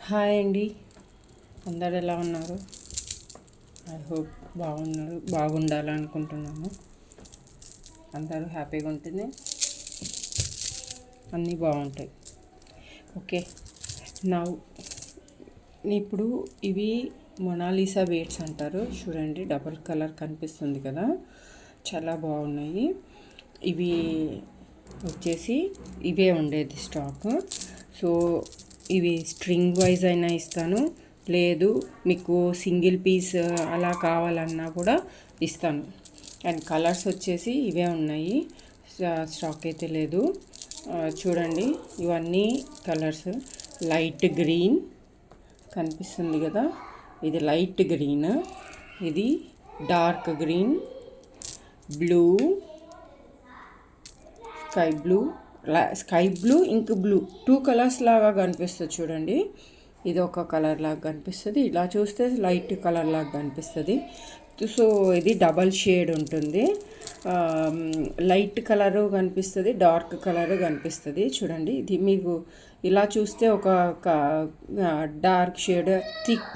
Hi అండి, అందరు ఎలా ఉన్నారు? ఐ హోప్ బాగుండాలనుకుంటున్నాను. అందరూ హ్యాపీగా ఉంటుంది, అన్నీ బాగుంటాయి. ఓకే, నా ఇప్పుడు ఇవి మొనాలిసా బీడ్స్ అంటారు. చూడండి, డబుల్ కలర్ కనిపిస్తుంది కదా, చాలా బాగున్నాయి. ఇవి వచ్చేసి ఇవే ఉండేది స్టాక్. సో ఇవి స్ట్రింగ్ వైజ్ అయినా ఇస్తాను, లేదు మీకు సింగిల్ పీస్ అలా కావాలన్నా కూడా ఇస్తాను. అండ్ కలర్స్ వచ్చేసి ఇవే ఉన్నాయి, స్టాక్ అయితే లేదు. చూడండి, ఇవన్నీ కలర్స్. లైట్ గ్రీన్ కనిపిస్తుంది కదా, ఇది లైట్ గ్రీన్, ఇది dark green, blue, sky blue, ink blue, 2 colours లాగా కనిపిస్తుంది. చూడండి, ఇది ఒక కలర్ లాగా కనిపిస్తుంది, ఇలా చూస్తే లైట్ కలర్ లాగా కనిపిస్తుంది. సో ఇది డబల్ షేడ్ ఉంటుంది, లైట్ కలరు కనిపిస్తుంది, డార్క్ కలరు కనిపిస్తుంది. చూడండి, ఇది మీకు ఇలా చూస్తే ఒక డార్క్ షేడ్ థిక్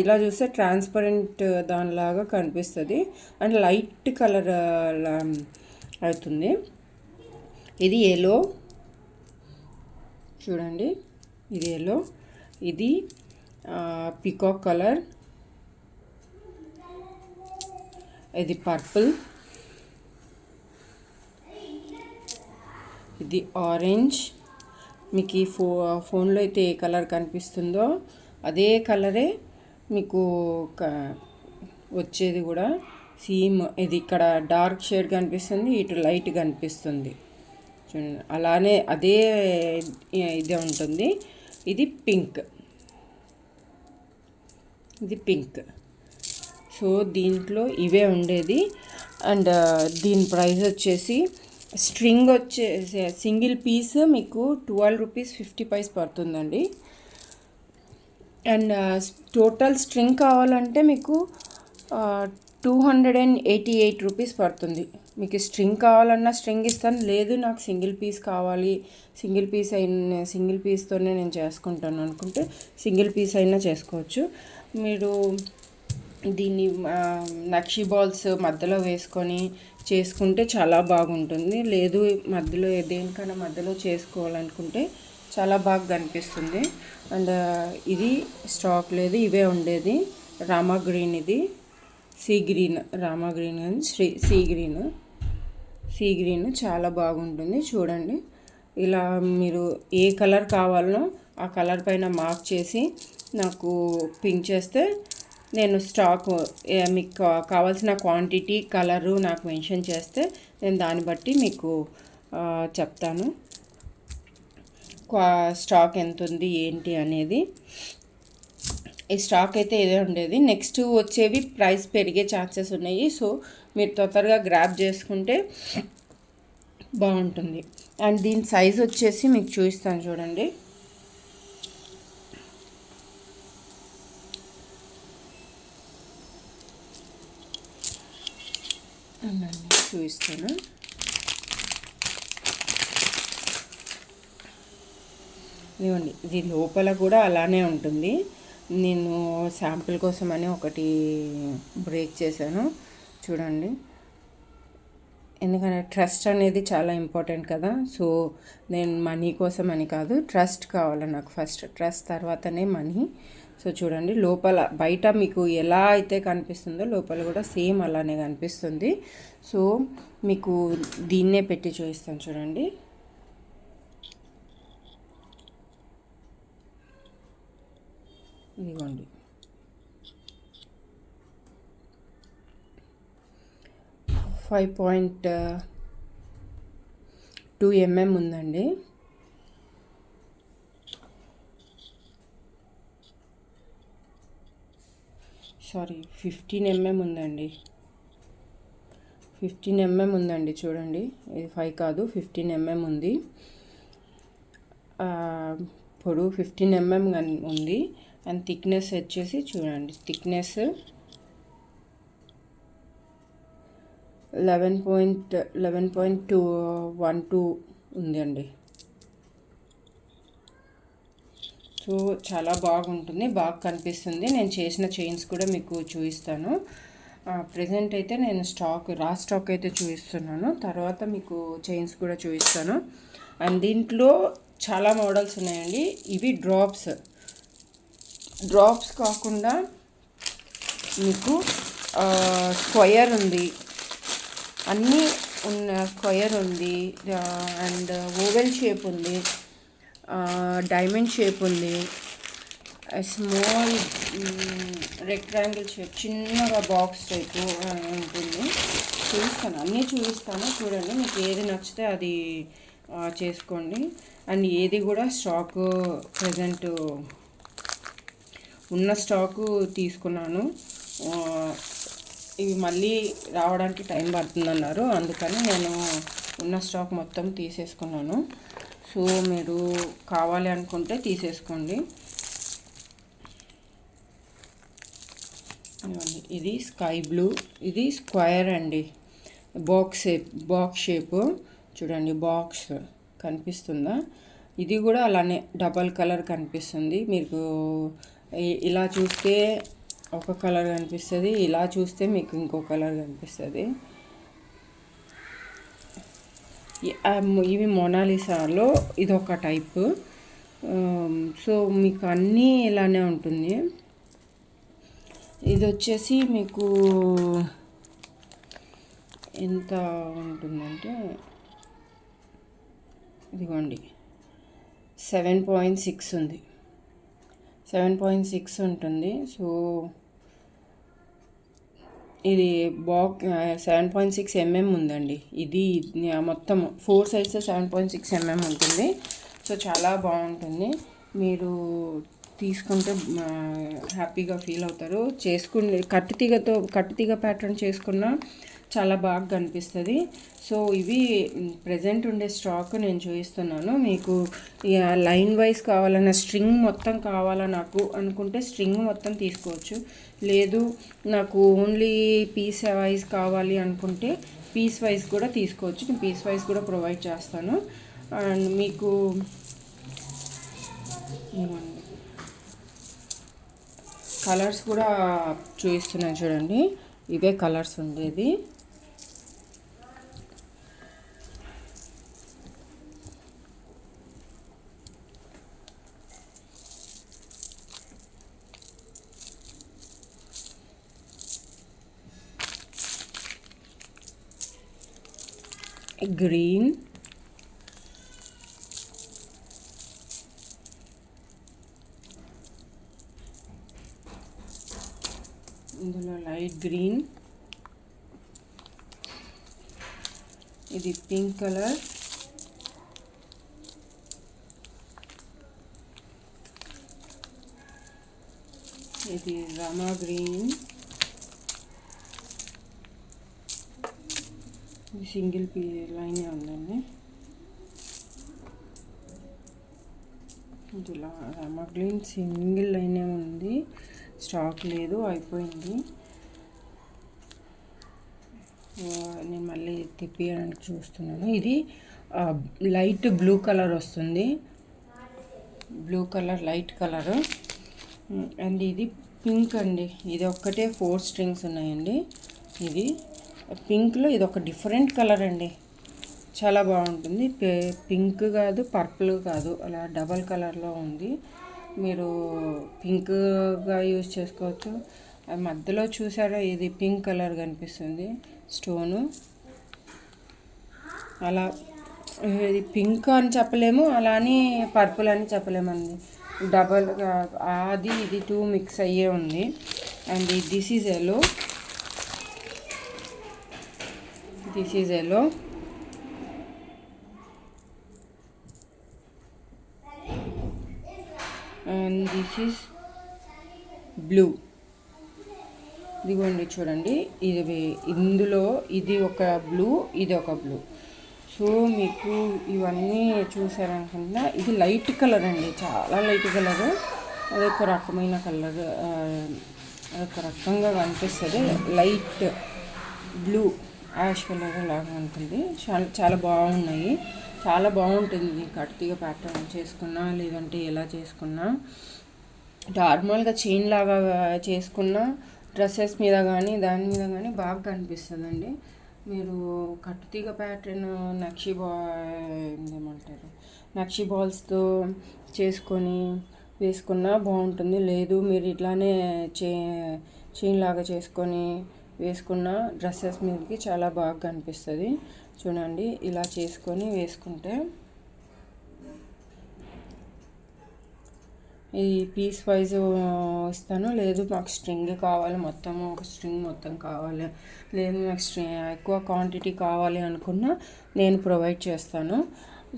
ఇలా చూస్తే ట్రాన్స్పరెంట్ దానిలాగా కనిపిస్తుంది అండ్ లైట్ కలర్ అవుతుంది. ఇది ఎల్లో, చూడండి, ఇది ఎల్లో, ఇది పికాక్ కలర్, ఇది పర్పుల్, ఇది ఆరెంజ్. మీకు ఈ ఫోన్లో అయితే ఏ కలర్ కనిపిస్తుందో అదే కలరే మీకు వచ్చేది కూడా సేమ్. ఇది ఇక్కడ డార్క్ షేడ్ కనిపిస్తుంది, ఇటు లైట్ కనిపిస్తుంది. చూడండి, అలానే అదే ఇదే ఉంటుంది. ఇది పింక్, ఇది పింక్. సో దీంట్లో ఇవే ఉండేది. అండ్ దీని ప్రైస్ వచ్చేసి స్ట్రింగ్ వచ్చేసి సింగిల్ పీస్ మీకు 12 రూపీస్ 50 పైస్ పడుతుందండి. అండ్ టోటల్ స్ట్రింగ్ కావాలంటే మీకు 288 రూపీస్ పడుతుంది. మీకు స్ట్రింగ్ కావాలన్నా స్ట్రింగ్ ఇస్తాను, లేదు నాకు సింగిల్ పీస్ కావాలి, సింగిల్ పీస్తోనే నేను చేసుకుంటాను అనుకుంటే సింగిల్ పీస్ అయినా చేసుకోవచ్చు. మీరు దీన్ని నక్షి బాల్స్ మధ్యలో వేసుకొని చేసుకుంటే చాలా బాగుంటుంది, లేదు మధ్యలో దేనికైనా మధ్యలో చేసుకోవాలనుకుంటే చాలా బాగా కనిపిస్తుంది. అండ్ ఇది స్టాక్ లేదు, ఇవే ఉండేది. రామా గ్రీన్, ఇది సీ గ్రీన్, రామా గ్రీన్ అని సీ గ్రీన్ చాలా బాగుంటుంది. చూడండి, ఇలా మీరు ఏ కలర్ కావాలనో ఆ కలర్ పైన మార్క్ చేసి నాకు పింక్ చేస్తే నేను స్టాక్ మీకు కావాల్సిన క్వాంటిటీ కలరు నాకు మెన్షన్ చేస్తే నేను దాన్ని బట్టి మీకు చెప్తాను స్టాక్ ఎంత ఉంది ఏంటి అనేది. ఈ స్టాక్ అయితే ఇదే ఉండేది. నెక్స్ట్ వచ్చేవి ప్రైస్ పెరిగే ఛాన్సెస్ ఉన్నాయి, సో మీరు తొందరగా గ్రాబ్ చేసుకుంటే బాగుంటుంది. అండ్ దీని సైజ్ వచ్చేసి మీకు చూపిస్తాను, చూడండి. చూపిస్తాను, ఇవ్వండి. ఇది లోపల కూడా అలానే ఉంటుంది. నేను శాంపిల్ కోసమని ఒకటి బ్రేక్ చేశాను, చూడండి. ఎందుకంటే ట్రస్ట్ అనేది చాలా ఇంపార్టెంట్ కదా. సో నేను మనీ కోసం అని కాదు, ట్రస్ట్ కావాలి నాకు, ఫస్ట్ ట్రస్ట్ తర్వాతనే మనీ. సో చూడండి, లోపల బయట మీకు ఎలా అయితే కనిపిస్తుందో లోపల కూడా సేమ్ అలానే కనిపిస్తుంది. సో మీకు దీన్నే పెట్టి చూపిస్తాను, చూడండి. ఇదిగోండి, 5.2 mm ఉందండి. సారీ, 15 mm ఉందండి. 15 mm ఉందండి, చూడండి. ఇది 5 కాదు, 15 mm ఉంది. పొడవు 15 mm ఉంది. అండ్ థిక్నెస్ వచ్చేసి చూడండి, థిక్నెస్ 11.12 ఉంది అండి. సో చాలా బాగుంటుంది, బాగా కనిపిస్తుంది. నేను చేసిన చైన్స్ కూడా మీకు చూపిస్తాను. ప్రజెంట్ అయితే నేను రా స్టాక్ అయితే చూపిస్తున్నాను, తర్వాత మీకు చైన్స్ కూడా చూపిస్తాను. అండ్ దీంట్లో చాలా మోడల్స్ ఉన్నాయండి. ఇవి డ్రాప్స్ కాకుండా మీకు స్క్వయర్ ఉంది, అన్నీ ఉన్న స్క్వయర్ ఉంది, అండ్ ఓవెల్ షేప్ ఉంది, డైమండ్ షేప్ ఉంది, స్మాల్ రెక్టాంగిల్ షేప్, చిన్నగా బాక్స్ టైపు ఉంటుంది. అన్నీ చూపిస్తాను, చూడండి. మీకు ఏది నచ్చితే అది చేసుకోండి. అండ్ ఏది కూడా స్టాకు ప్రజెంట్ ఉన్న స్టాకు తీసుకున్నాను. ఇవి మళ్ళీ రావడానికి టైం పడుతుందన్నారు, అందుకని నేను ఉన్న స్టాక్ మొత్తం తీసేసుకున్నాను. సో మీరు కావాలి అనుకుంటే తీసేసుకోండి. ఇది స్కై బ్లూ, ఇది స్క్వయర్ అండి, బాక్స్ షేప్ చూడండి, బాక్స్ కనిపిస్తుందా? ఇది కూడా అలానే డబల్ కలర్ కనిపిస్తుంది. మీకు ఇలా చూస్తే ఒక కలర్ కనిపిస్తుంది, ఇలా చూస్తే మీకు ఇంకో కలర్ కనిపిస్తుంది. ఇవి మొనాలిసాలో ఇదొక టైపు. సో మీకు అన్నీ ఇలానే ఉంటుంది. ఇది వచ్చేసి మీకు ఎంత ఉంటుందంటే, ఇదిగోండి 7.6 ఉంది, 7.6 ఉంటుంది. సో ఇది 7.6 mm ఉందండి. ఇది మొత్తం 4 సైజెస్ 7.6 mm ఉంటుంది. సో చాలా బాగుంటుంది, మీరు తీసుకుంటే హ్యాపీగా ఫీల్ అవుతారు. కట్టుతీగ ప్యాటర్న్ చేసుకున్న చాలా బాగా కనిపిస్తుంది. సో ఇవి ప్రజెంట్ ఉండే స్టాక్ నేను చూపిస్తున్నాను మీకు. లైన్ వైజ్ కావాలన్నా, స్ట్రింగ్ మొత్తం కావాలా నాకు అనుకుంటే స్ట్రింగ్ మొత్తం తీసుకోవచ్చు. లేదు నాకు ఓన్లీ పీస్ వైజ్ కావాలి అనుకుంటే పీస్ వైజ్ కూడా తీసుకోవచ్చు. నేను పీస్ వైజ్ కూడా ప్రొవైడ్ చేస్తాను. అండ్ మీకు కలర్స్ కూడా చూపిస్తున్నాను చూడండి, ఇవే కలర్స్ ఉండేది. గ్రీన్, ఇందులో లైట్ గ్రీన్, ఇది పింక్ కలర్, ఇది రామా గ్రీన్, ఇది సింగిల్ లైన్ ఉందండి. ఇది రామా గ్రీన్ సింగిల్ లైన్ ఉంది, స్టాక్ లేదు, అయిపోయింది. నేను మళ్ళీ తిప్పియడానికి చూస్తున్నాను. ఇది లైట్ బ్లూ కలర్ వస్తుంది, blue colour light colour. And ఇది పింక్ అండి, ఇది ఒక్కటే 4 స్ట్రింగ్స్ ఉన్నాయండి. ఇది పింక్లో ఇది ఒక డిఫరెంట్ కలర్ అండి, చాలా బాగుంటుంది. పింక్ కాదు, పర్పుల్ కాదు, అలా డబల్ కలర్లో ఉంది. మీరు పింక్గా యూజ్ చేసుకోవచ్చు. మధ్యలో చూసారా, ఇది పింక్ కలర్ కనిపిస్తుంది స్టోను. అలా ఇది పింక్ అని చెప్పలేము, అలానే పర్పుల్ అని చెప్పలేమండి. డబల్గా అది ఇది 2 మిక్స్ అయ్యే ఉంది. And this is yellow, and this is blue. ఇదిగోండి చూడండి, ఇందులో ఇది ఒక బ్లూ, ఇది ఒక బ్లూ. సో మీకు ఇవన్నీ చూసారనుకుంటున్నా. ఇది లైట్ కలర్ అండి, చాలా లైట్ కలర్, అదొక రకమైన కలర్, అదొక రకంగా కనిపిస్తుంది. లైట్ బ్లూ యాష్ కలర్ లాగా ఉంటుంది. చాలా చాలా బాగున్నాయి. చాలా బాగుంటుంది కట్టిగ ప్యాటర్న్ చేసుకున్నా లేదంటే ఎలా చేసుకున్నా. నార్మల్గా చైన్ లాగా చేసుకున్న డ్రెస్సెస్ మీద కానీ దాని మీద కానీ బాగా కనిపిస్తుందండి. మీరు కట్టుతీగ ప్యాటర్న్ ఏమంటారు నక్షి బాల్స్తో చేసుకొని వేసుకున్నా బాగుంటుంది. లేదు మీరు ఇట్లానే చైన్ లాగా చేసుకొని వేసుకున్న డ్రెస్సెస్ మీదకి చాలా బాగా కనిపిస్తుంది. చూడండి ఇలా చేసుకొని వేసుకుంటే ఈ పీస్ వైజ్ ఇస్తాను. లేదు మాకు స్ట్రింగ్ కావాలి, మొత్తం ఒక స్ట్రింగ్ మొత్తం కావాలి, లేదు నాకు ఎక్కువ క్వాంటిటీ కావాలి అనుకున్నా నేను ప్రొవైడ్ చేస్తాను.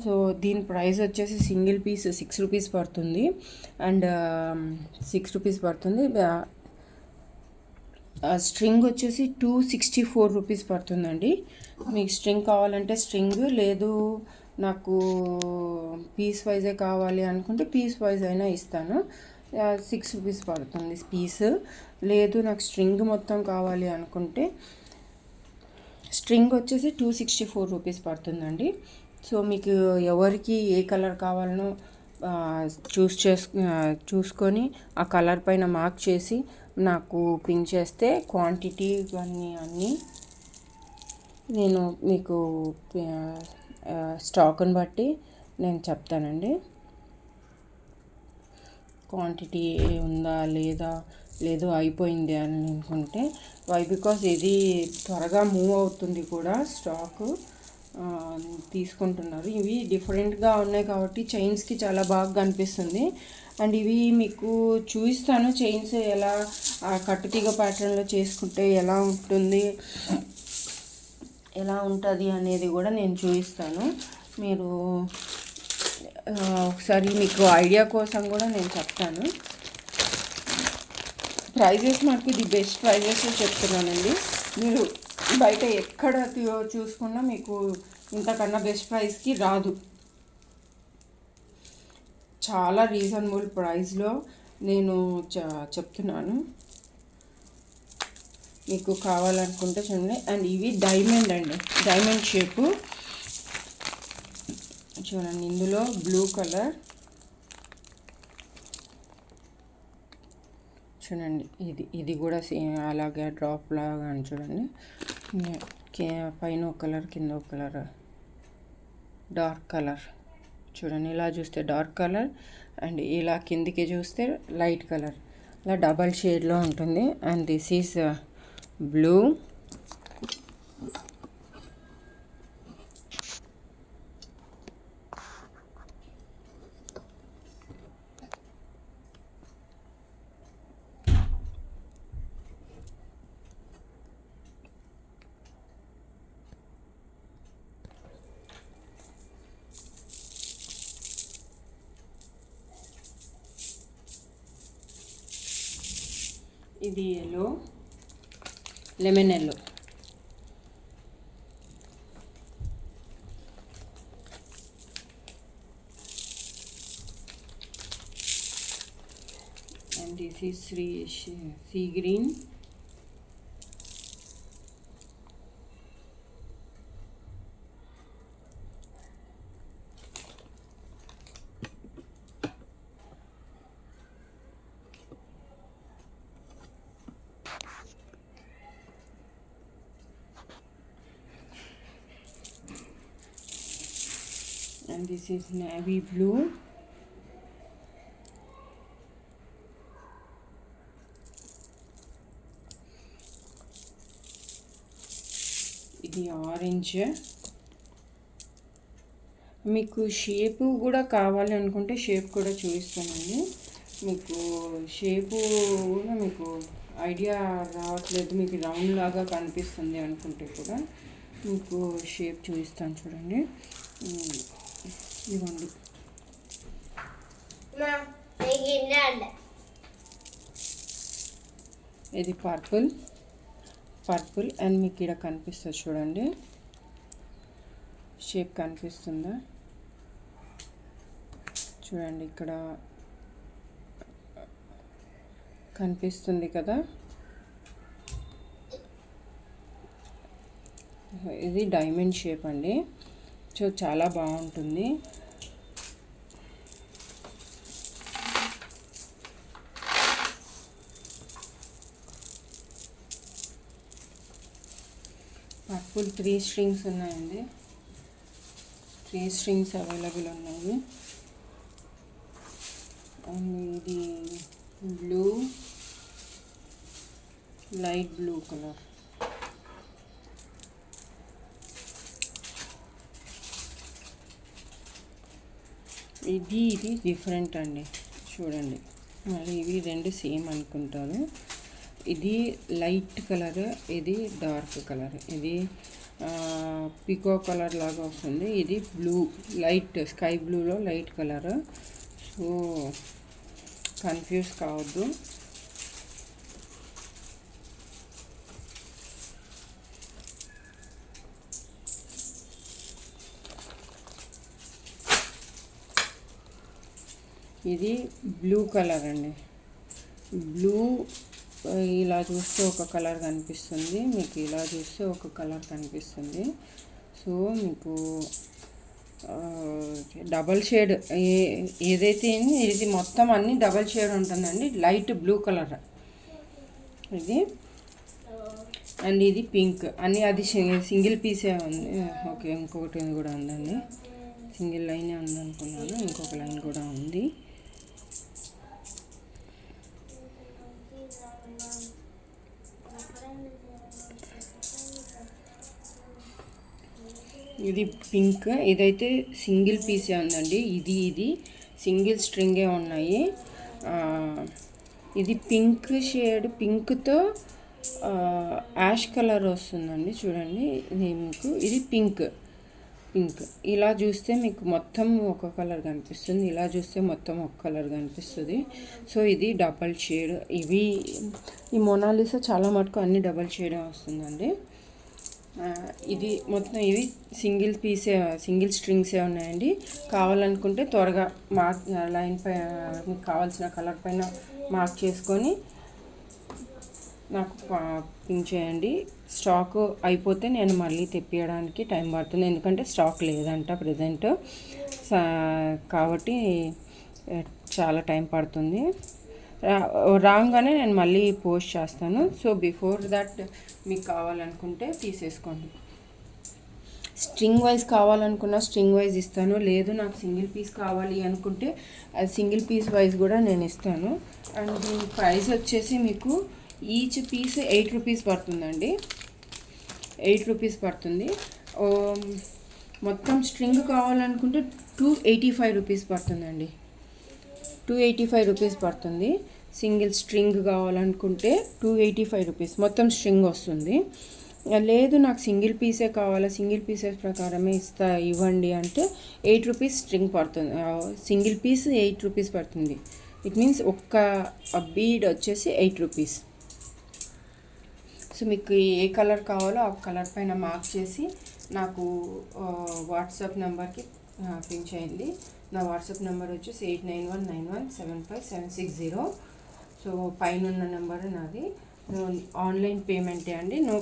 సో దీని ప్రైస్ వచ్చేసి సింగిల్ పీస్ 6 రూపీస్ పడుతుంది. అండ్ 6 రూపీస్ పడుతుంది. స్ట్రింగ్ వచ్చేసి 264 రూపీస్ పడుతుందండి. మీకు స్ట్రింగ్ కావాలంటే స్ట్రింగ్, లేదు నాకు పీస్ వైజే కావాలి అనుకుంటే పీస్ వైజ్ అయినా ఇస్తాను. 6 రూపీస్ పడుతుంది పీస్. లేదు నాకు స్ట్రింగ్ మొత్తం కావాలి అనుకుంటే స్ట్రింగ్ వచ్చేసి 264 రూపీస్ పడుతుందండి. సో మీకు ఎవరికి ఏ కలర్ కావాలనో చూసుకొని ఆ కలర్ పైన మార్క్ చేసి నాకు పింక్ చేస్తే క్వాంటిటీ అన్నీ నేను మీకు స్టాక్ని బట్టి నేను చెప్తానండి. క్వాంటిటీ ఉందా లేదా, లేదు అయిపోయింది అని అనుకుంటే బికాస్ ఇది త్వరగా మూవ్ అవుతుంది కూడా, స్టాకు తీసుకుంటున్నారు. ఇవి డిఫరెంట్గా ఉన్నాయి కాబట్టి చైన్స్కి చాలా బాగా కనిపిస్తుంది. అండ్ ఇవి మీకు చూపిస్తాను చైన్స్ ఎలా కట్టుతీగ ప్యాటర్న్లో చేసుకుంటే ఎలా ఉంటుంది అనేది కూడా నేను చూపిస్తాను. మీరు ఒకసారి మీకు ఐడియా కోసం కూడా నేను చెప్తాను. ప్రైజెస్ మనకి ది బెస్ట్ ప్రైజెస్ చెప్తున్నానండి. మీరు బయట ఎక్కడ చూసుకున్నా మీకు ఇంతకన్నా బెస్ట్ ప్రైస్కి రాదు. చాలా రీజనబుల్ ప్రైస్లో నేను చెప్తున్నాను. మీకు కావాలనుకుంటే చూడండి. అండ్ ఇవి డైమండ్ అండి, డైమండ్ షేపు చూడండి. ఇందులో బ్లూ కలర్ చూడండి. ఇది కూడా అలాగే డ్రాప్ లాగా అని చూడండి. పైన ఒక కలర్, కింద ఒక కలర్, డార్క్ కలర్ చూడండి. ఇలా చూస్తే డార్క్ కలర్ అండ్ ఇలా కిందికి చూస్తే లైట్ కలర్, ఇలా డబల్ షేడ్లో ఉంటుంది. And this is blue. ఇది yellow, lemon yellow. and this is sea green. And this is navy blue. ఇది ఆరెంజ్. మీకు షేపు కూడా కావాలి అనుకుంటే షేప్ కూడా చూపిస్తానండి. మీకు షేపు కూడా మీకు ఐడియా రావట్లేదు, మీకు రౌండ్ లాగా కనిపిస్తుంది అనుకుంటే కూడా మీకు షేప్ చూపిస్తాను చూడండి. ఇవ్వండి. ఇది పర్పుల్ అండ్ మీకు ఇక్కడ కనిపిస్తుంది చూడండి. షేప్ కనిపిస్తుందా చూడండి, ఇక్కడ కనిపిస్తుంది కదా. ఇది డైమండ్ షేప్ అండి. సో చాలా బాగుంటుంది. పర్పుల్ 3 స్ట్రింగ్స్ ఉన్నాయండి. 3 స్ట్రింగ్స్ అవైలబుల్ ఉన్నాయి. అండ్ ఇది బ్లూ, లైట్ బ్లూ కలర్. ఇది డిఫరెంట్ అండి, చూడండి. మళ్ళీ ఇవి రెండు సేమ్ అనుకుంటారు. ఇది లైట్ కలర్, ఇది డార్క్ కలర్. ఇది పికో కలర్ లాగా వస్తుంది. ఇది బ్లూ, లైట్ స్కై బ్లూలో లైట్ కలర్. సో కన్ఫ్యూజ్ కావద్దు. ఇది బ్లూ కలర్ అండి. బ్లూ ఇలా చూస్తే ఒక కలర్ కనిపిస్తుంది, మీకు ఇలా చూస్తే ఒక కలర్ కనిపిస్తుంది. సో మీకు డబల్ షేడ్ ఏదైతే ఇది మొత్తం అన్నీ డబల్ షేడ్ ఉంటుందండి. లైట్ బ్లూ కలర్ ఇది. అండ్ ఇది పింక్. అన్నీ అది సింగిల్ పీసే ఉంది. ఓకే, ఇంకొకటి కూడా ఉందండి. సింగిల్ లైనే ఉంది అనుకున్నాను, ఇంకొక లైన్ కూడా ఉంది. ఇది పింక్. ఇదైతే సింగిల్ పీసే ఉందండి. ఇది సింగిల్ స్ట్రింగే ఉన్నాయి. ఇది పింక్ షేడ్, పింక్తో యాష్ కలర్ వస్తుందండి. చూడండి, ఇది మీకు ఇది పింక్. ఇలా చూస్తే మీకు మొత్తం ఒక కలర్ కనిపిస్తుంది, ఇలా చూస్తే మొత్తం ఒక కలర్ కనిపిస్తుంది. సో ఇది డబల్ షేడ్. ఈ మొనాలిసా చాలా మటుకు అన్ని డబల్ షేడే వస్తుందండి. ఇది మొత్తం ఇవి సింగిల్ స్ట్రింగ్సే ఉన్నాయండి. కావాలనుకుంటే త్వరగా మార్క్ లైన్ పై మీకు కావాల్సిన కలర్ పైన మార్క్ చేసుకొని నాకు పింక్ చేయండి. స్టాక్ అయిపోతే నేను మళ్ళీ తెప్పియడానికి టైం పడుతుంది, ఎందుకంటే స్టాక్ లేదంట ప్రజెంట్. కాబట్టి చాలా టైం పడుతుంది. రాగానే నేను మళ్ళీ పోస్ట్ చేస్తాను. సో బిఫోర్ దట్ మీకు కావాలనుకుంటే తీసేసుకోండి. స్ట్రింగ్ వైజ్ కావాలనుకున్న స్ట్రింగ్ వైజ్ ఇస్తాను, లేదు నాకు సింగిల్ పీస్ కావాలి అనుకుంటే అది సింగిల్ పీస్ వైజ్ కూడా నేను ఇస్తాను. అండ్ దీని ప్రైస్ వచ్చేసి మీకు ఈచ్ పీస్ 8 రూపీస్ పడుతుందండి. 8 రూపీస్ పడుతుంది. మొత్తం స్ట్రింగ్ కావాలనుకుంటే 285 రూపీస్ పడుతుందండి. 285 రూపీస్ పడుతుంది. సింగిల్ స్ట్రింగ్ కావాలనుకుంటే 285 రూపీస్ మొత్తం స్ట్రింగ్ వస్తుంది. లేదు నాకు సింగిల్ పీసే కావాలి, సింగిల్ పీసెస్ ప్రకారమే ఇవ్వండి అంటే 8 రూపీస్ స్ట్రింగ్ పడుతుంది. సింగిల్ పీస్ 8 రూపీస్ పడుతుంది. ఇట్ మీన్స్ ఒక్క బీడ్ వచ్చేసి 8 రూపీస్. సో మీకు ఏ కలర్ కావాలో ఆ కలర్ పైన మార్క్ చేసి నాకు వాట్సాప్ నెంబర్కి పిన్ చేయండి. నా వాట్సాప్ నెంబర్ వచ్చేసి 8919175760. సో పైన ఉన్న నెంబర్ నాది. ఆన్లైన్ పేమెంటే అండి, no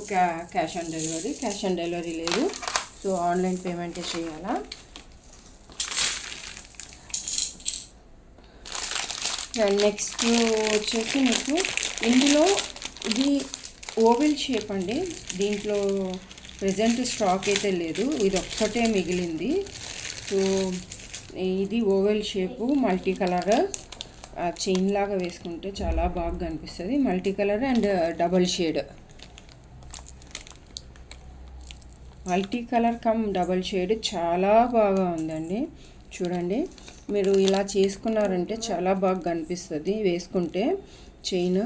cash on delivery. Cash on delivery లేదు. సో ఆన్లైన్ పేమెంటే చేయాలా. నెక్స్ట్ వచ్చేసి మీకు ఇందులో ఇది ఓవెల్ షేప్ అండి. దీంట్లో ప్రజెంట్ స్టాక్ అయితే లేదు, ఇది ఒక్కటే మిగిలింది. సో ఇది oval shape, multi colour, chain లాగా వేసుకుంటే చాలా బాగా కనిపిస్తుంది. Multi colour and double shade, multi colour come double shade చాలా బాగా ఉందండి. చూడండి, మీరు ఇలా చేసుకున్నారంటే చాలా బాగా కనిపిస్తుంది. వేసుకుంటే చైన్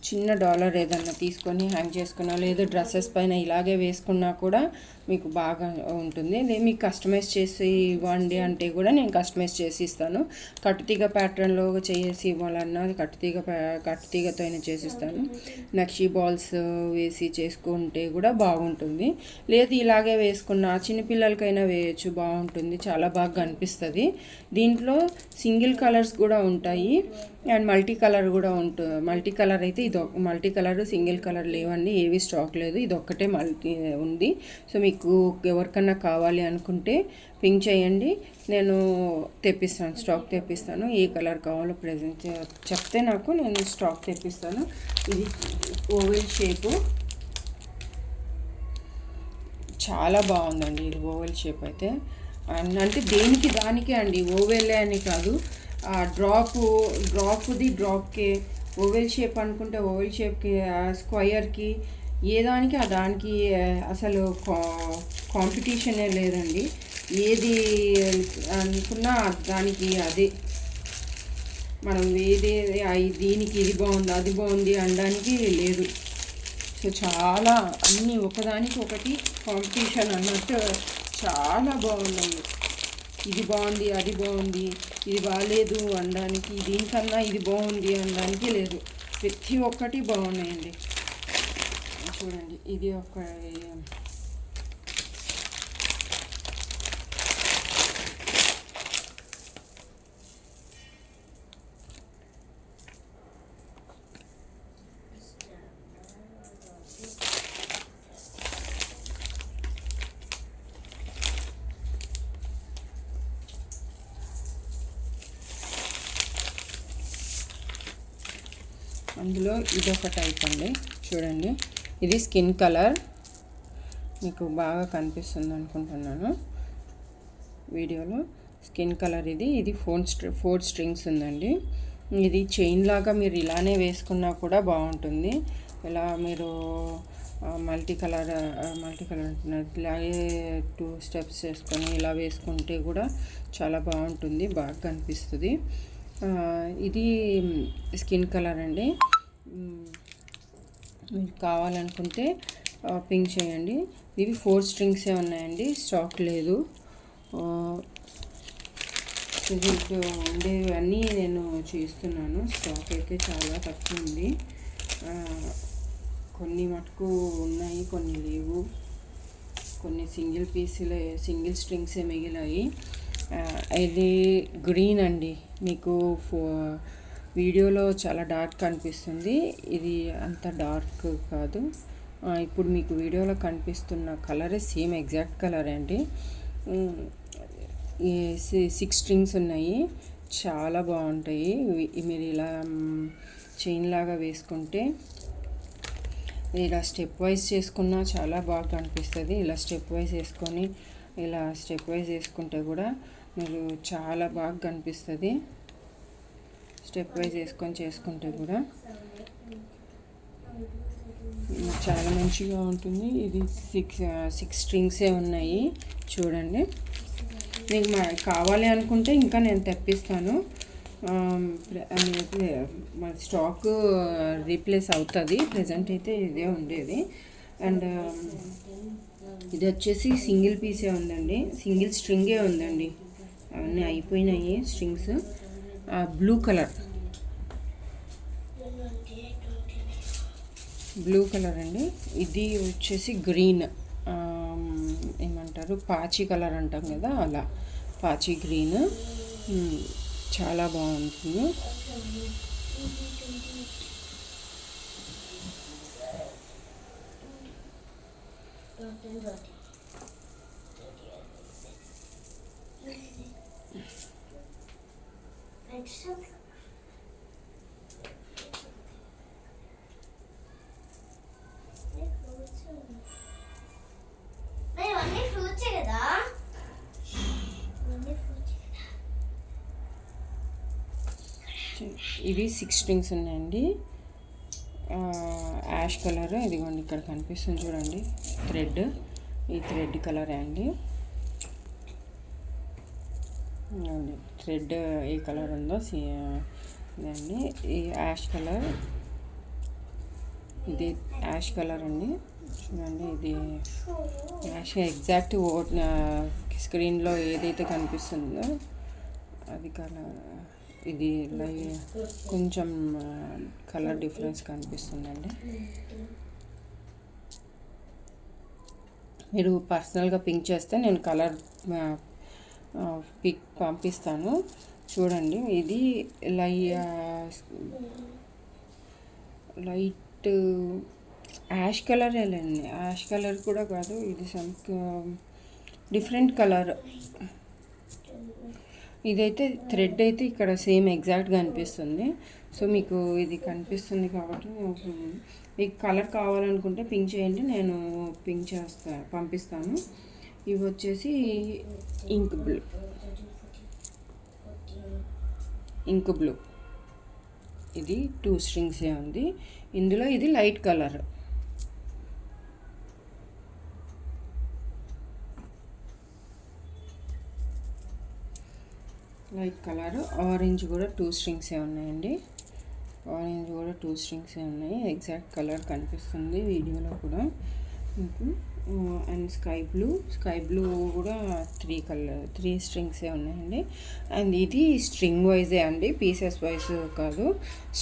చిన్న డాలర్ ఏదన్నా తీసుకొని హ్యాంగ్ చేసుకున్నా, లేదా డ్రెస్సెస్ పైన ఇలాగే వేసుకున్నా కూడా మీకు బాగా ఉంటుంది. మీకు కస్టమైజ్ చేసి ఇవ్వండి అంటే కూడా నేను కస్టమైజ్ చేసి ఇస్తాను. కట్టుతీగ ప్యాటర్న్లో చేసి ఇవ్వాలన్నా కట్టుతీగతో అయినా చేసిస్తాను. నక్షీ బాల్స్ వేసి చేసుకుంటే కూడా బాగుంటుంది. లేదు ఇలాగే వేసుకున్న చిన్నపిల్లలకైనా వేయచ్చు, బాగుంటుంది, చాలా బాగా కనిపిస్తుంది. దీంట్లో సింగిల్ కలర్స్ కూడా ఉంటాయి అండ్ మల్టీ కలర్ కూడా ఉంటుంది. మల్టీ కలర్ అయితే ఇది మల్టీ కలర్ సింగిల్ కలర్ లేవండి, ఏవి స్టాక్ లేదు, ఇది ఒక్కటే మల్టీ ఉంది. సో మీకు ఎవరికన్నా కావాలి అనుకుంటే పింక్ చేయండి, నేను తెప్పిస్తాను, స్టాక్ తెప్పిస్తాను. ఏ కలర్ కావాలో ప్రెజెంట్ చెప్తే నాకు నేను స్టాక్ తెప్పిస్తాను. ఇది ఓవెల్ షేపు, చాలా బాగుందండి ఇది ఓవెల్ షేప్ అయితే. అంటే దేనికి దానికే అండి, ఓవెల్ అని కాదు, డ్రాప్కి ఓవెల్ షేప్ అనుకుంటే ఓవెల్ షేప్కి, స్క్వయర్కి, ఏ దానికి ఆ దానికి అసలు కాంపిటీషనే లేదండి. ఏది అనుకున్నా దానికి అదే. మనం ఏది దీనికి ఇది బాగుంది అది బాగుంది అనడానికి లేదు. సో చాలా అన్నీ ఒకదానికి ఒకటి కాంపిటీషన్ అన్నట్టు చాలా బాగున్నాయి. ఇది బాగుంది అది బాగుంది, ఇది బాగాలేదు అనడానికి, దీనికన్నా ఇది బాగుంది అనడానికి లేదు, ప్రతి ఒక్కటి బాగున్నాయండి. చూడండి ఇది ఒక అందులో ఇదొక టైప్ అండి. చూడండి ఇది స్కిన్ కలర్, మీకు బాగా కనిపిస్తుంది అనుకుంటున్నాను వీడియోలో. స్కిన్ కలర్ ఇది 4 స్ట్రింగ్స్ ఉందండి. ఇది చైన్ లాగా మీరు ఇలానే వేసుకున్నా కూడా బాగుంటుంది. ఇలా మీరు మల్టీ కలర్ ఇలాగే 2 స్టెప్స్ వేసుకొని ఇలా వేసుకుంటే కూడా చాలా బాగుంటుంది, బాగా కనిపిస్తుంది. ఇది స్కిన్ కలర్ అండి. మీకు కావాలనుకుంటే పింక్ చేయండి. ఇవి 4 స్ట్రింగ్సే ఉన్నాయండి, స్టాక్ లేదు. దీంట్లో ఉండేవన్నీ నేను చేస్తున్నాను, స్టాక్ అయితే చాలా తక్కువ ఉంది. కొన్ని మటుకు ఉన్నాయి, కొన్ని లేవు, కొన్ని సింగిల్ స్ట్రింగ్సే మిగిలాయి. ఇది గ్రీన్ అండి, మీకు వీడియోలో చాలా డార్క్ కనిపిస్తుంది, ఇది అంత డార్క్ కాదు. ఇప్పుడు మీకు వీడియోలో కనిపిస్తున్న కలరే సేమ్ ఎగ్జాక్ట్ కలర్ అండి. 6 స్ట్రింగ్స్ ఉన్నాయి, చాలా బాగుంటాయి. మీరు ఇలా చైన్ లాగా వేసుకుంటే, ఇలా స్టెప్ వైజ్ చేసుకున్నా చాలా బాగా కనిపిస్తుంది. ఇలా స్టెప్ వైజ్ వేసుకుంటే కూడా మీరు చాలా బాగా కనిపిస్తుంది. స్టెప్ వైజ్ చేసుకుంటే కూడా చాలా మంచిగా ఉంటుంది. ఇది 6 స్ట్రింగ్సే ఉన్నాయి. చూడండి, మీకు కావాలి అనుకుంటే ఇంకా నేను తెప్పిస్తాను. మన స్టాక్ రీప్లేస్ అవుతుంది, ప్రజెంట్ అయితే ఇదే ఉండేది. అండ్ ఇది వచ్చేసి సింగిల్ పీసే ఉందండి, సింగిల్ స్ట్రింగే ఉందండి, అవన్నీ అయిపోయినాయి స్ట్రింగ్స్. బ్లూ కలర్ అండి. ఇది వచ్చేసి గ్రీన్, ఏమంటారు పాచి కలర్ అంటాం కదా, అలా పాచి గ్రీన్, చాలా బాగుంటుంది. ఇవి 6 స్ట్రింగ్స్ ఉన్నాయండి. యాష్ కలర్, ఇదిగోండి ఇక్కడ కనిపిస్తుంది చూడండి థ్రెడ్, ఈ థ్రెడ్ కలర్ అండి. థ్రెడ్ ఏ కలర్ ఉందో ఇదండి, ఈ యాష్ కలర్, ఇది యాష్ కలర్ అండి. చూడండి ఇది యాష్, ఎగ్జాక్ట్ స్క్రీన్లో ఏదైతే కనిపిస్తుందో అది కలర్. ఇది కొంచెం కలర్ డిఫరెన్స్ కనిపిస్తుందండి. మీరు పర్సనల్గా పింక్ చేస్తే నేను కలర్ పిక్ పంపిస్తాను. చూడండి ఇది లైట్ యాష్ కలరేలేండి, యాష్ కలర్ కూడా కాదు, ఇది సమ్ డిఫరెంట్ కలర్. ఇదైతే థ్రెడ్ అయితే ఇక్కడ సేమ్ ఎగ్జాక్ట్గా అనిపిస్తుంది. సో మీకు ఇది కనిపిస్తుంది కాబట్టి మీకు కలర్ కావాలనుకుంటే పింక్ చేయండి, నేను పింక్ పంపిస్తాను. ఇవి వచ్చేసి ఇంక్ బ్లూ, ఇది 2 స్ట్రింగ్సే ఉంది ఇందులో. ఇది లైట్ కలర్, ఆరెంజ్ కూడా 2 స్ట్రింగ్సే ఉన్నాయండి. ఆరెంజ్ కూడా 2 స్ట్రింగ్సే ఉన్నాయి, ఎగ్జాక్ట్ కలర్ కనిపిస్తుంది వీడియోలో కూడా మీకు. అండ్ స్కై బ్లూ కూడా 3 స్ట్రింగ్సే ఉన్నాయండి. అండ్ ఇది స్ట్రింగ్ వైజే అండి, పీసెస్ వైజ్ కాదు.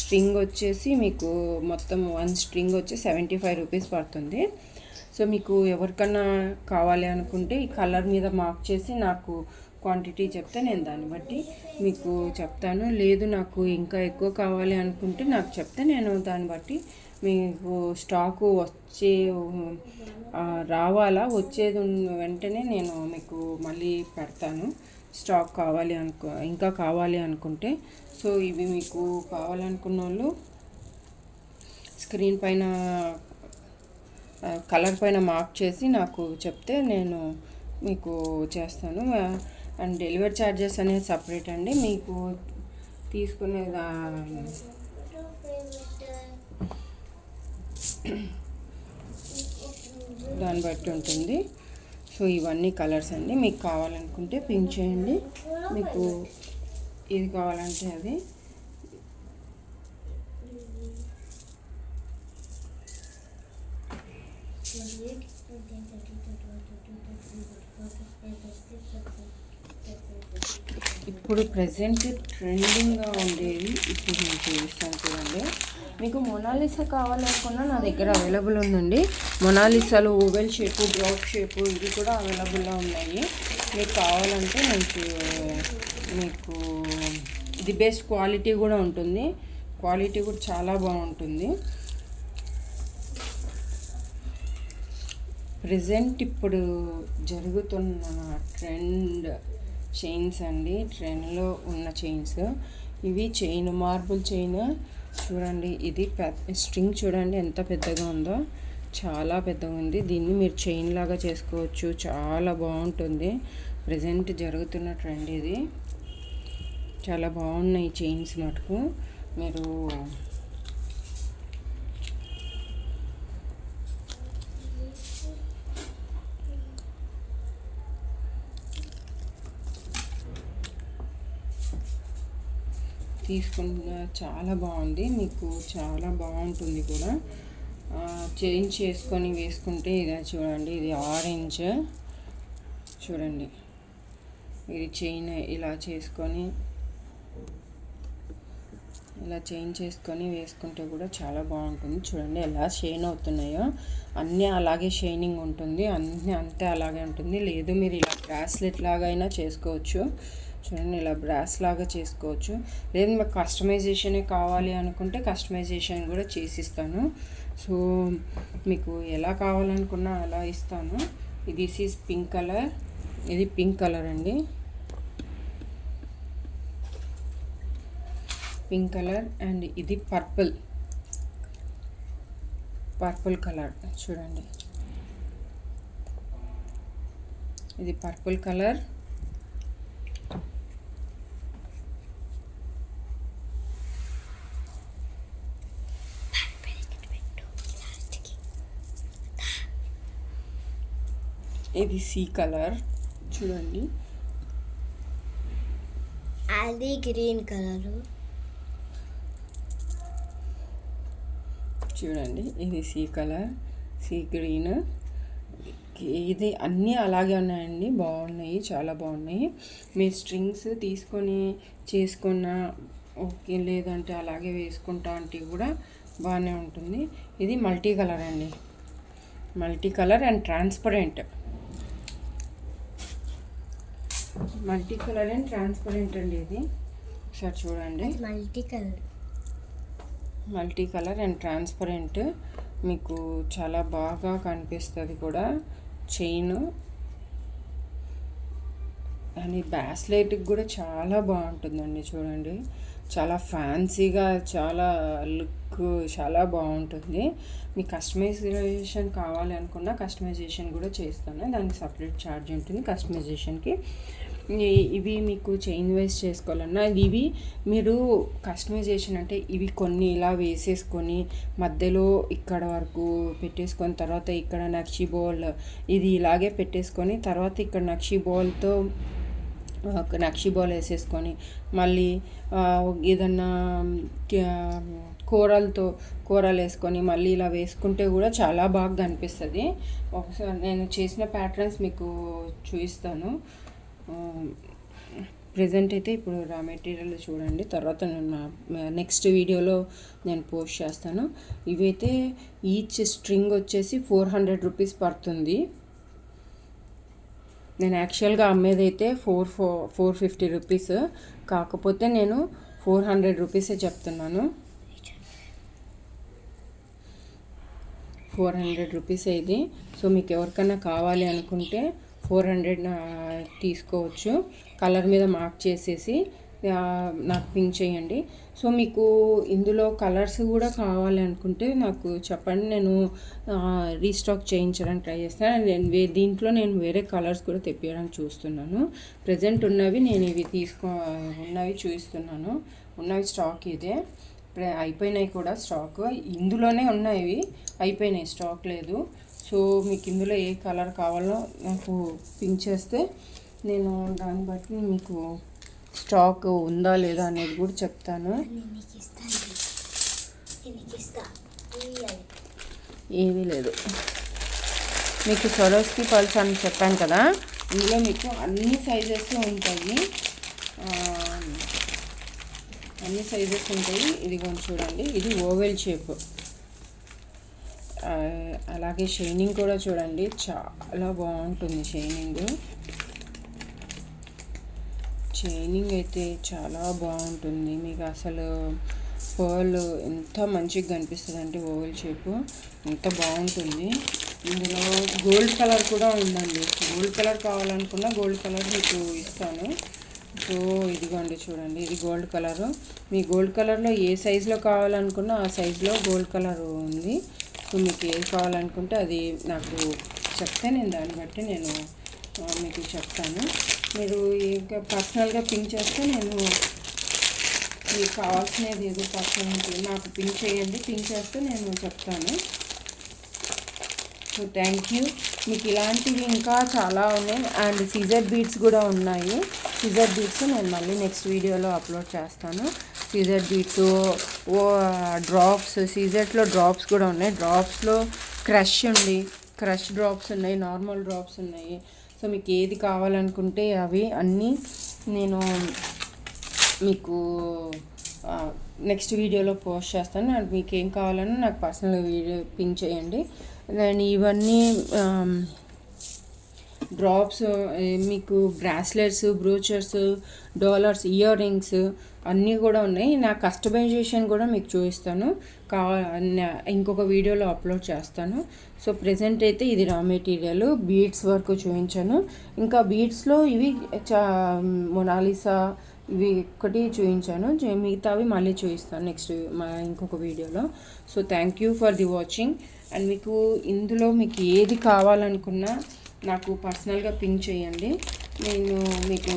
స్ట్రింగ్ వచ్చేసి మీకు మొత్తం 1 స్ట్రింగ్ వచ్చి 75 రూపీస్ పడుతుంది. సో మీకు ఎవరికన్నా కావాలి అనుకుంటే ఈ కలర్ మీద మార్క్ చేసి నాకు క్వాంటిటీ చెప్తే నేను దాన్ని బట్టి మీకు చెప్తాను. లేదు నాకు ఇంకా ఎక్కువ కావాలి అనుకుంటే నాకు చెప్తే నేను దాన్ని బట్టి మీకు స్టాకు రావాలా, వచ్చేది వెంటనే నేను మీకు మళ్ళీ పెడతాను. స్టాక్ ఇంకా కావాలి అనుకుంటే. సో ఇవి మీకు కావాలనుకున్న వాళ్ళు స్క్రీన్ పైన కలర్ పైన మార్క్ చేసి నాకు చెప్తే నేను మీకు చేస్తాను. అండ్ డెలివరీ ఛార్జెస్ అనేది సపరేట్ అండి, మీకు తీసుకునే దాన్ని బట్టి ఉంటుంది. సో ఇవన్నీ కలర్స్ అండి, మీకు కావాలనుకుంటే పింక్ చేయండి, మీకు ఇది కావాలంటే అది. ఇప్పుడు ప్రజెంట్ ట్రెండింగ్గా ఉండేది ఇప్పుడు నేను చూపిస్తాను చూడండి. మీకు మొనాలిసా కావాలనుకున్నా నా దగ్గర అవైలబుల్ ఉందండి. మొనాలిసాలో ఓవెల్ షేపు, డ్రాప్ షేపు ఇది కూడా అవైలబుల్లో ఉన్నాయి. మీకు కావాలంటే మీకు ఇది బెస్ట్ క్వాలిటీ కూడా ఉంటుంది, క్వాలిటీ కూడా చాలా బాగుంటుంది. ప్రజెంట్ ఇప్పుడు జరుగుతున్న ట్రెండ్ చైన్స్ అండి, ట్రెండ్లో ఉన్న చైన్స్ ఇవి. చైన్ మార్బుల్ చైన్ చూడండి, ఇది స్ట్రింగ్ చూడండి ఎంత పెద్దగా ఉందో, చాలా పెద్దగా ఉంది. దీన్ని మీరు చైన్ లాగా చేసుకోవచ్చు, చాలా బాగుంటుంది. ప్రజెంట్ జరుగుతున్న ట్రెండ్ ఇది, చాలా బాగున్నాయి చైన్స్ మటుకు. మీరు తీసుకున్న చాలా బాగుంది, మీకు చాలా బాగుంటుంది కూడా. చేంజ్ చేసుకొని వేసుకుంటే ఇది చూడండి, ఇది ఆరెంజ్ చూడండి, ఇది చైన్ ఇలా చేంజ్ చేసుకొని వేసుకుంటే కూడా చాలా బాగుంటుంది. చూడండి ఎలా షైన్ అవుతున్నాయో, అన్నీ అలాగే షైనింగ్ ఉంటుంది, అన్నీ అంతే అలాగే ఉంటుంది. లేదు మీరు ఇలా బ్రాస్లెట్ లాగా అయినా చేసుకోవచ్చు. చూడండి ఇలా బ్రాస్ లాగా చేసుకోవచ్చు. లేదు మీకు కస్టమైజేషనే కావాలి అనుకుంటే కస్టమైజేషన్ కూడా చేసిస్తాను. సో మీకు ఎలా కావాలనుకున్నా అలా ఇస్తాను. దిస్ ఈజ్ పింక్ కలర్, ఇది పింక్ కలర్ అండి, పింక్ కలర్. అండ్ ఇది పర్పుల్ కలర్ చూడండి, ఇది పర్పుల్ కలర్. ఇది సీ కలర్ చూడండి, అది గ్రీన్ కలర్ చూడండి, ఇది సీ కలర్, సీ గ్రీన్. ఇది అన్నీ అలాగే ఉన్నాయండి, బాగున్నాయి, చాలా బాగున్నాయి. మీ స్ట్రింగ్స్ తీసుకొని చేసుకున్న ఓకే, లేదంటే అలాగే వేసుకుంటా అంటే కూడా బాగానే ఉంటుంది. ఇది మల్టీ కలర్ అండి, multi colour and transparent, multi colour and transparent అండి. ఇది ఒకసారి చూడండి, multi colour multi colour and transparent, మీకు చాలా బాగా కనిపిస్తుంది కూడా చైన్. అండ్ ఈ బ్రాస్లెట్కి కూడా చాలా బాగుంటుందండి, చూడండి చాలా ఫ్యాన్సీగా, చాలా లుక్ చాలా బాగుంటుంది. మీకు కస్టమైజేషన్ కావాలి అనుకున్నా కస్టమైజేషన్ కూడా చేస్తాను, దానికి సపరేట్ ఛార్జ్ ఉంటుంది కస్టమైజేషన్కి. ఇవి మీకు చైన్ వైజ్ చేసుకోవాలన్నా ఇవి మీరు కస్టమైజేషన్ అంటే ఇవి కొన్ని ఇలా వేసేసుకొని మధ్యలో ఇక్కడ వరకు పెట్టేసుకొని తర్వాత ఇక్కడ నక్షి బాల్ ఇది ఇలాగే పెట్టేసుకొని తర్వాత ఇక్కడ నక్షి బాల్తో నక్షి బాల్ వేసేసుకొని మళ్ళీ ఏదన్నా కూరలు వేసుకొని మళ్ళీ ఇలా వేసుకుంటే కూడా చాలా బాగా కనిపిస్తుంది. ఒకసారి నేను చేసిన ప్యాటర్న్స్ మీకు చూపిస్తాను. ప్రజెంట్ అయితే ఇప్పుడు రా మెటీరియల్ చూడండి, తర్వాత నేను నెక్స్ట్ వీడియోలో నేను పోస్ట్ చేస్తాను. ఇవైతే ఈచ్ స్ట్రింగ్ వచ్చేసి 400 రూపీస్ పడుతుంది. నేను యాక్చువల్గా అమ్మేది అయితే 450 రూపీస్, కాకపోతే నేను 400 రూపీసే చెప్తున్నాను. 400 రూపీస్ ఇది. సో మీకు ఎవరికైనా కావాలి అనుకుంటే 400 తీసుకోవచ్చు. కలర్ మీద మార్క్ చేసేసి నాకు పింక్ చేయండి. సో మీకు ఇందులో కలర్స్ కూడా కావాలి అనుకుంటే నాకు చెప్పండి, నేను రీస్టాక్ చేయించడానికి ట్రై చేస్తాను. దీంట్లో నేను వేరే కలర్స్ కూడా తెప్పించడానికి చూస్తున్నాను. ప్రజెంట్ ఉన్నవి నేను ఇవి ఉన్నవి చూపిస్తున్నాను. ఉన్నవి స్టాక్ ఇదే, అయిపోయినాయి కూడా స్టాక్. ఇందులోనే ఉన్నాయి, అయిపోయినాయి, స్టాక్ లేదు. సో మీకు ఇందులో ఏ కలర్ కావాలో నాకు పింక్ చేస్తే నేను దాన్ని బట్టి మీకు స్టాక్ ఉందా లేదా అనేది కూడా చెప్తాను. ఏమీ లేదు, మీకు సొరోస్కి పల్స్ అని చెప్పాను కదా, ఇందులో మీకు అన్ని సైజెస్ ఉంటాయి, అన్ని సైజెస్ ఉంటాయి. ఇది కొంచెం చూడండి, ఇది ఓవెల్ షేప్. అలాగే షైనింగ్ కూడా చూడండి, చాలా బాగుంటుంది షైనింగ్ అయితే చాలా బాగుంటుంది. మీకు అసలు పర్ల్ ఎంత మంచిగా కనిపిస్తుంది అంటే ఓవెల్ షేప్ ఎంత బాగుంటుంది. ఇందులో గోల్డ్ కలర్ కూడా ఉందండి, గోల్డ్ కలర్ కావాలనుకున్నా గోల్డ్ కలర్ మీకు ఇస్తాను. సో ఇదిగోండి చూడండి, ఇది గోల్డ్ కలరు. మీ గోల్డ్ కలర్లో ఏ సైజులో కావాలనుకున్నా ఆ సైజులో గోల్డ్ కలర్ ఉంది. సో మీకు ఏది కావాలనుకుంటే అది నాకు చెప్తే నేను దాన్ని బట్టి నేను మీకు చెప్తాను. మీరు ఇంకా పర్సనల్గా పింక్ చేస్తే నేను మీకు కావాల్సినది ఏదో పర్సనల్ నాకు పింక్ చేయండి, పింక్ చేస్తే నేను చెప్తాను. So thank you. మీకు ఇలాంటివి ఇంకా చాలా ఉన్నాయి. అండ్ సీజర్ బీడ్స్ కూడా ఉన్నాయి. సీజర్ బీడ్స్ నేను మళ్ళీ నెక్స్ట్ వీడియోలో అప్లోడ్ చేస్తాను. సీజర్ బీడ్స్, డ్రాప్స్, సీజర్స్లో డ్రాప్స్ కూడా ఉన్నాయి. డ్రాప్స్లో క్రష్ డ్రాప్స్ ఉన్నాయి, నార్మల్ డ్రాప్స్ ఉన్నాయి. సో మీకు ఏది కావాలనుకుంటే అవి అన్నీ నేను మీకు నెక్స్ట్ వీడియోలో పోస్ట్ చేస్తాను. అండ్ మీకు ఏం కావాలన్నా నాకు పర్సనల్ వీడియో పింక్ చేయండి. నేను ఇవన్నీ డ్రాప్స్, మీకు bracelets, brochures, dollars, ear rings అన్నీ కూడా ఉన్నాయి. నా కస్టమైజేషన్ కూడా మీకు చూపిస్తాను, ఇంకొక వీడియోలో అప్లోడ్ చేస్తాను. సో ప్రెజెంట్ అయితే ఇది రా మెటీరియల్. బీడ్స్ వరకు చూపించాను. ఇంకా బీడ్స్లో ఇవి మొనాలిసా ఇవి ఒక్కటి చూపించాను, మిగతావి మళ్ళీ చూపిస్తాను నెక్స్ట్ ఇంకొక వీడియోలో. So thank you for the watching. And మీకు ఇందులో మీకు ఏది కావాలనుకున్నా నాకు పర్సనల్గా పింక్ చేయండి, నేను మీకు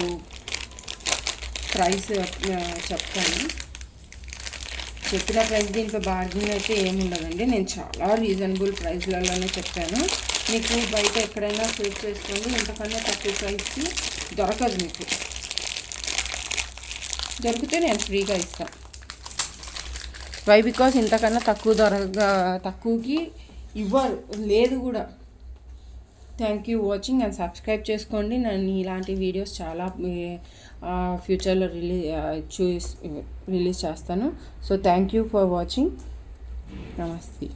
ప్రైస్ చెప్తాను. చెప్పిన ప్రైస్ దీంట్లో బార్గెనింగ్ అయితే ఏమి ఉండదండి. నేను చాలా రీజనబుల్ ప్రైస్లలోనే చెప్పాను. మీకు బయట ఎక్కడైనా సెర్చ్ చేసుకోండి, ఇంతకన్నా తక్కువ ప్రైస్కి దొరకదు. మీకు దొరికితే నేను ఫ్రీగా ఇస్తాను. వై బికాస్ ఇంతకన్నా తక్కువకి ఇవ్వరు, లేదు కూడా. Thank you watching and subscribe చేసుకోండి. నేను ఇలాంటి వీడియోస్ చాలా ఫ్యూచర్లో రిలీజ్ చేస్తాను. So thank you for watching. నమస్తే.